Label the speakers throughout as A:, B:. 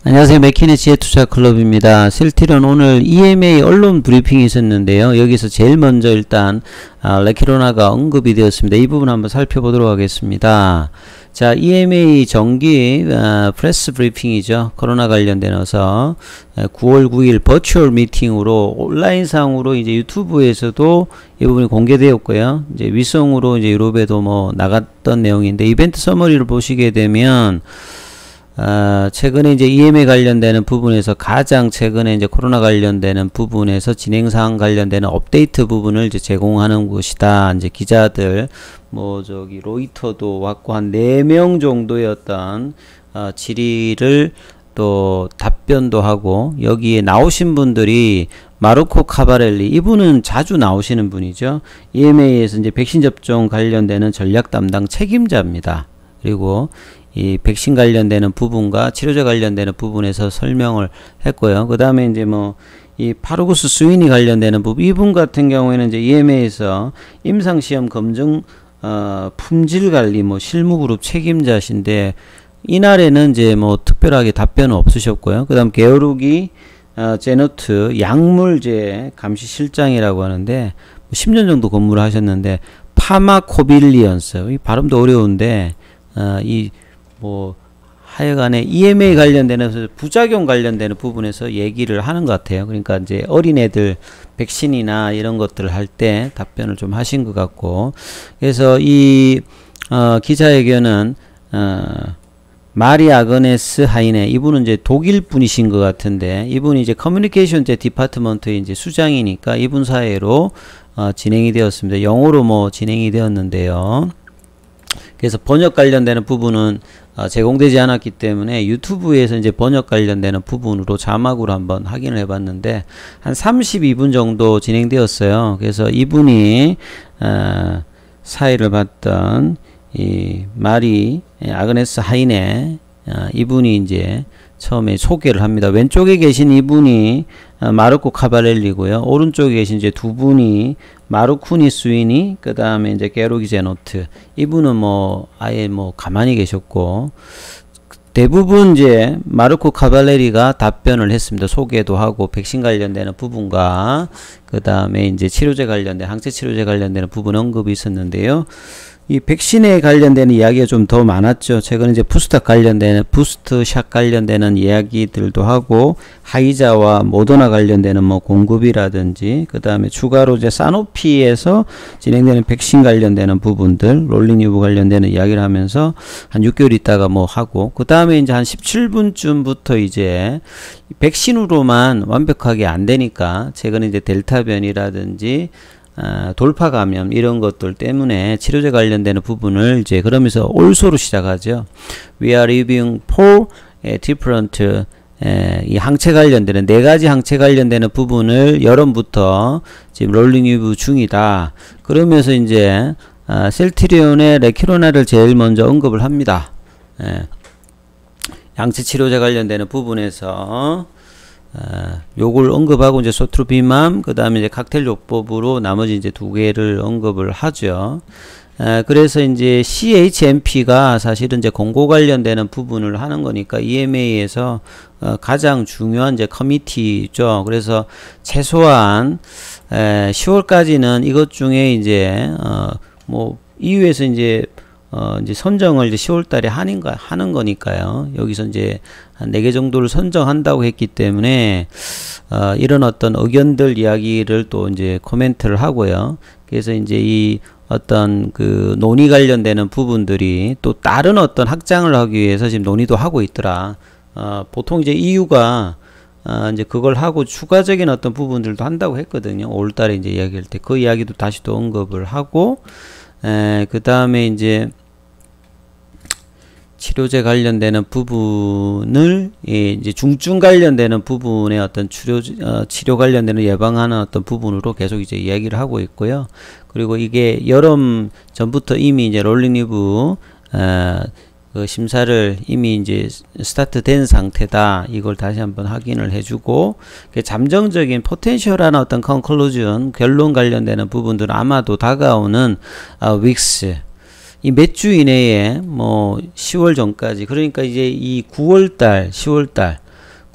A: 안녕하세요. 맥키네 지혜투자클럽입니다. 셀트리온 오늘 EMA 언론 브리핑이 있었는데요. 여기서 제일 먼저 일단 레키로나가 언급이 되었습니다. 이 부분 한번 살펴보도록 하겠습니다. 자, EMA 정기 프레스 브리핑이죠. 코로나 관련되어서 9월 9일 버추얼 미팅으로 온라인상으로 이제 유튜브에서도 이 부분이 공개되었고요. 이제 위성으로 이제 유럽에도 뭐 나갔던 내용인데, 이벤트 서머리를 보시게 되면 최근에 이제 EMA 관련되는 부분에서 가장 최근에 이제 코로나 관련되는 부분에서 진행사항 관련되는 업데이트 부분을 이제 제공하는 곳이다. 이제 기자들, 뭐 저기 로이터도 왔고 한 4명 정도의 어떤 질의를 또 답변도 하고, 여기에 나오신 분들이 마르코 카바렐리, 이분은 자주 나오시는 분이죠. EMA에서 이제 백신 접종 관련되는 전략 담당 책임자입니다. 그리고 이 백신 관련되는 부분과 치료제 관련되는 부분에서 설명을 했고요. 그 다음에 이제 뭐 이 파르구스 스위니 관련되는 부분, 이분 같은 경우에는 이제 EMA에서 임상시험 검증 품질 관리 뭐 실무그룹 책임자신데, 이날에는 이제 뭐 특별하게 답변은 없으셨고요. 그 다음 게오르기 제노트 약물제 감시실장이라고 하는데 10년 정도 근무를 하셨는데, 파마코빌리언스, 이 발음도 어려운데 뭐 하여간에 EMA 관련되는 부작용 관련되는 부분에서 얘기를 하는 것 같아요. 그러니까 이제 어린애들 백신이나 이런 것들을 할 때 답변을 좀 하신 것 같고, 그래서 이 기자회견은 마리 아그네스 하이네, 이분은 이제 독일 분이신 것 같은데, 이분이 이제 커뮤니케이션 디파트먼트의 이제 수장이니까 이분 사이로 진행이 되었습니다. 영어로 뭐 진행이 되었는데요. 그래서 번역 관련되는 부분은 제공되지 않았기 때문에 유튜브에서 이제 번역 관련되는 부분으로 자막으로 한번 확인을 해봤는데 한 32분 정도 진행되었어요. 그래서 이분이 사회를 봤던 이 마리 아그네스 하이네, 이분이 이제 처음에 소개를 합니다. 왼쪽에 계신 이분이 마르코 카바렐리고요. 오른쪽에 계신 이제 두 분이 마르쿠니 스위니, 그 다음에 이제 게로기 제노트, 이분은 뭐 아예 뭐 가만히 계셨고, 대부분 이제 마르코 카발레리가 답변을 했습니다. 소개도 하고 백신 관련되는 부분과 그 다음에 이제 치료제 관련된 항체 치료제 관련되는 부분 언급이 있었는데요. 이 백신에 관련되는 이야기가 좀 더 많았죠. 최근에 이제 부스트샷 관련되는 이야기들도 하고, 하이자와 모더나 관련되는 뭐 공급이라든지, 그 다음에 추가로 이제 사노피에서 진행되는 백신 관련되는 부분들, 롤링유브 관련되는 이야기를 하면서 한 6개월 있다가 뭐 하고, 그 다음에 이제 한 17분쯤부터 이제 백신으로만 완벽하게 안 되니까, 최근에 이제 델타 변이라든지 돌파 감염 이런 것들 때문에 치료제 관련되는 부분을 이제 그러면서 올소로 시작하죠. We are reviewing four different 이 항체 관련되는 4가지 항체 관련되는 부분을 여름부터 지금 롤링 리뷰 중이다. 그러면서 이제 셀트리온의 레키로나를 제일 먼저 언급을 합니다. 항체 치료제 관련되는 부분에서 요걸 언급하고 이제 소트루비맘, 그 다음에 이제 칵테일 요법으로 나머지 이제 2개를 언급을 하죠. 그래서 이제 CHMP가 사실은 이제 공고 관련되는 부분을 하는 거니까 EMA에서 가장 중요한 이제 커미티죠. 그래서 최소한 10월까지는 이것 중에 이제 뭐 EU에서 이제 선정을 이제 10월 달에 하는 거니까요. 여기서 이제 한 4개 정도를 선정한다고 했기 때문에, 이런 어떤 의견들 이야기를 또 이제 코멘트를 하고요. 그래서 이제 이 어떤 그 논의 관련되는 부분들이 또 다른 어떤 확장을 하기 위해서 지금 논의도 하고 있더라. 보통 이제 EU가 이제 그걸 하고 추가적인 어떤 부분들도 한다고 했거든요. 5월 달에 이제 이야기할 때 그 이야기도 다시 또 언급을 하고, 그 다음에 이제 치료제 관련되는 부분을 이제 중증 관련되는 부분의 어떤 치료 관련되는 예방하는 어떤 부분으로 계속 이제 이야기를 하고 있고요. 그리고 이게 여름 전부터 이미 이제 롤링리브 그 심사를 이미 이제 스타트 된 상태다. 이걸 다시 한번 확인을 해주고, 잠정적인 포텐셜한 어떤 컨클루전, 결론 관련되는 부분들은 아마도 다가오는 윅스, 이 몇 주 이내에 뭐 10월 전까지, 그러니까 이제 이 9월달, 10월달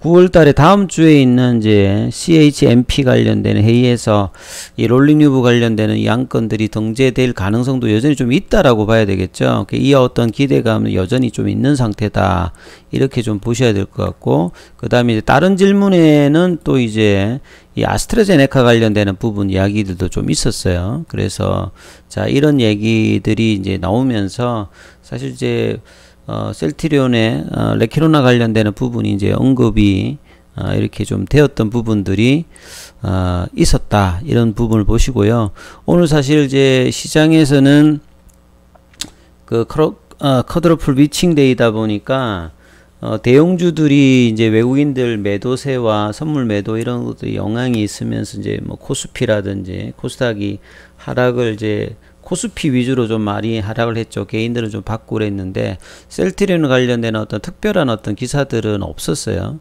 A: 9월 달에 다음 주에 있는 이제 CHMP 관련되는 회의에서 이 롤링 유브 관련되는 이 안건들이 등재될 가능성도 여전히 좀 있다라고 봐야 되겠죠. 이 어떤 기대감은 여전히 좀 있는 상태다. 이렇게 좀 보셔야 될 것 같고, 그 다음에 이제 다른 질문에는 또 이제 이 아스트라제네카 관련되는 부분 이야기들도 좀 있었어요. 그래서 자, 이런 얘기들이 이제 나오면서 사실 이제 셀트리온의 레키로나 관련되는 부분이 이제 언급이 이렇게 좀 되었던 부분들이 있었다, 이런 부분을 보시고요. 오늘 사실 이제 시장에서는 그 쿼드러플 위칭 데이다 보니까 대형주들이 이제 외국인들 매도세와 선물 매도 이런 것들이 영향이 있으면서 이제 뭐 코스피라든지 코스닥이 하락을 이제 코스피 위주로 좀 많이 하락을 했죠. 개인들은 좀 받고 그랬는데 셀트리온 관련된 어떤 특별한 어떤 기사들은 없었어요.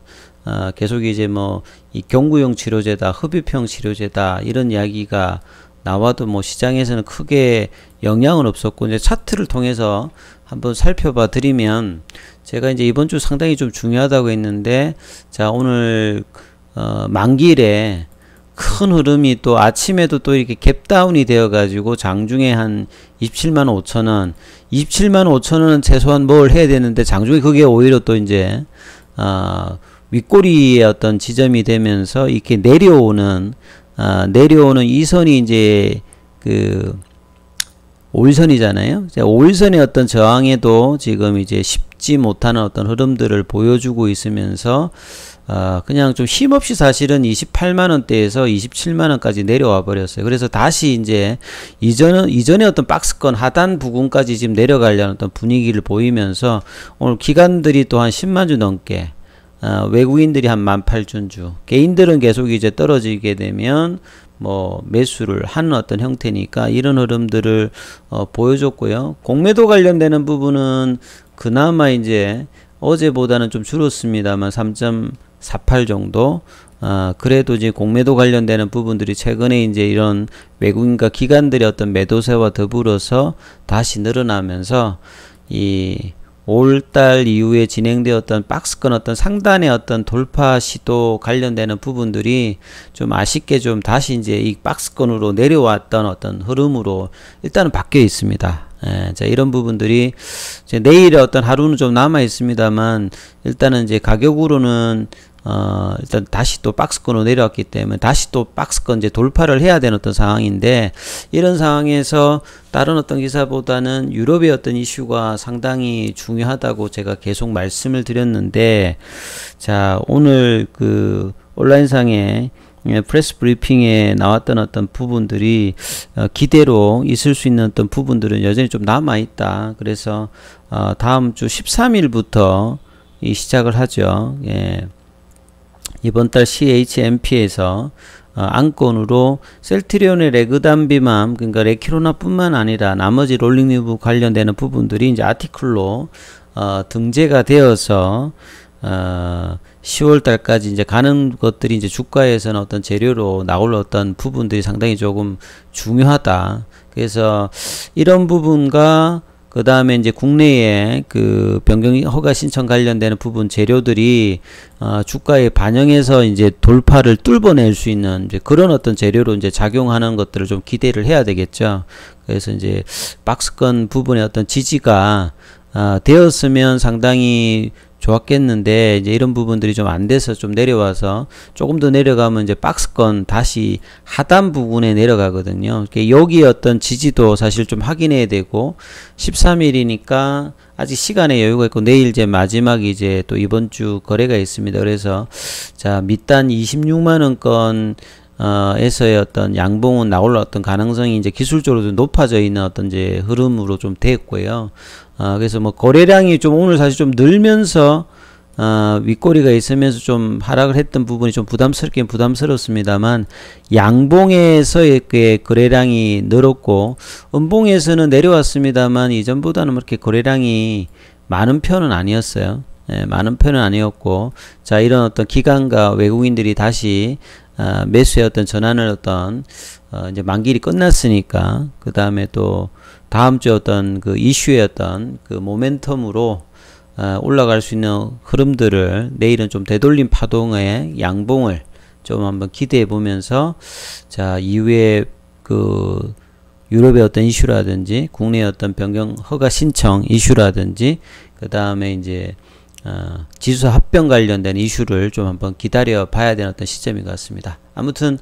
A: 계속 이제 뭐 이 경구용 치료제다, 흡입형 치료제다 이런 이야기가 나와도 뭐 시장에서는 크게 영향은 없었고, 이제 차트를 통해서 한번 살펴봐 드리면 제가 이제 이번 주 상당히 좀 중요하다고 했는데, 자, 오늘 만기일에 큰 흐름이 또 아침에도 또 이렇게 갭다운이 되어 가지고 장중에 한 27만 5천원 27만 5천원은 최소한 뭘 해야 되는데 장중에 그게 오히려 또 이제 윗꼬리의 어떤 지점이 되면서 이렇게 내려오는 이 선이 이제 그 5일선이잖아요. 5일선의 어떤 저항에도 지금 이제 쉽지 못하는 어떤 흐름들을 보여주고 있으면서 그냥 좀 힘없이 사실은 28만원대에서 27만원까지 내려와 버렸어요. 그래서 다시 이제 이전에 어떤 박스권 하단 부근까지 지금 내려가려는 어떤 분위기를 보이면서 오늘 기관들이 또 한 10만주 넘게, 외국인들이 한 18,000주, 개인들은 계속 이제 떨어지게 되면 뭐 매수를 하는 어떤 형태니까 이런 흐름들을 보여줬고요. 공매도 관련되는 부분은 그나마 이제 어제보다는 좀 줄었습니다만 3.48 정도. 그래도 이제 공매도 관련되는 부분들이 최근에 이제 이런 외국인과 기관들의 어떤 매도세와 더불어서 다시 늘어나면서 이 5월달 이후에 진행되었던 박스권 어떤 상단의 어떤 돌파 시도 관련되는 부분들이 좀 아쉽게 좀 다시 이제 이 박스권으로 내려왔던 어떤 흐름으로 일단은 바뀌어 있습니다. 자, 이런 부분들이 이제 내일의 어떤 하루는 좀 남아 있습니다만 일단은 이제 가격으로는 일단 다시 또 박스권으로 내려왔기 때문에 다시 또 박스권 이제 돌파를 해야 되는 어떤 상황인데, 이런 상황에서 다른 어떤 기사보다는 유럽의 어떤 이슈가 상당히 중요하다고 제가 계속 말씀을 드렸는데, 자, 오늘 그 온라인상에 프레스 브리핑에 나왔던 어떤 부분들이 기대로 있을 수 있는 어떤 부분들은 여전히 좀 남아 있다. 그래서 다음 주 13일부터 시작을 하죠. 예. 이번 달 CHMP에서 안건으로 셀트리온의 레그담비맘, 그러니까 레키로나 뿐만 아니라 나머지 롤링 유브 관련되는 부분들이 이제 아티클로 등재가 되어서 10월 달까지 이제 가는 것들이 이제 주가에서는 어떤 재료로 나올 어떤 부분들이 상당히 조금 중요하다. 그래서 이런 부분과 그 다음에 이제 국내에 그 변경 허가 신청 관련되는 부분 재료들이 주가에 반영해서 이제 돌파를 뚫어낼 수 있는 이제 그런 어떤 재료로 이제 작용하는 것들을 좀 기대를 해야 되겠죠. 그래서 이제 박스권 부분의 어떤 지지가 되었으면 상당히 좋았겠는데, 이제 이런 부분들이 좀 안 돼서 좀 내려와서 조금 더 내려가면 이제 박스권 다시 하단 부분에 내려가거든요. 여기 어떤 지지도 사실 좀 확인해야 되고, 13일이니까 아직 시간에 여유가 있고 내일 이제 마지막 이제 또 이번 주 거래가 있습니다. 그래서 자, 밑단 26만원권 에서의 어떤 양봉은 나올 어떤 가능성이 이제 기술적으로 좀 높아져 있는 어떤 이제 흐름으로 좀 됐고요. 그래서 뭐 거래량이 좀 오늘 사실 좀 늘면서 윗꼬리가 있으면서 좀 하락을 했던 부분이 좀 부담스럽긴 부담스럽습니다만, 양봉에서의 거래량이 늘었고 음봉에서는 내려왔습니다만 이전보다는 그렇게 거래량이 많은 편은 아니었어요. 많은 편은 아니었고, 자, 이런 어떤 기관과 외국인들이 다시 매수의 어떤 전환을 어떤 이제 만기일이 끝났으니까 그 다음에 또 다음 주 어떤 그 이슈의 어떤 그 모멘텀으로 올라갈 수 있는 흐름들을 내일은 좀 되돌림 파동의 양봉을 좀 한번 기대해 보면서, 자, 이후에 그 유럽의 어떤 이슈라든지 국내의 어떤 변경 허가 신청 이슈라든지 그 다음에 이제 지수 합병 관련된 이슈를 좀 한번 기다려 봐야 되는 어떤 시점인 것 같습니다. 아무튼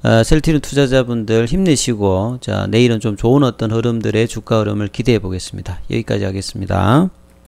A: 셀트리온 투자자분들 힘내시고, 자, 내일은 좀 좋은 어떤 흐름들의 주가 흐름을 기대해 보겠습니다. 여기까지 하겠습니다.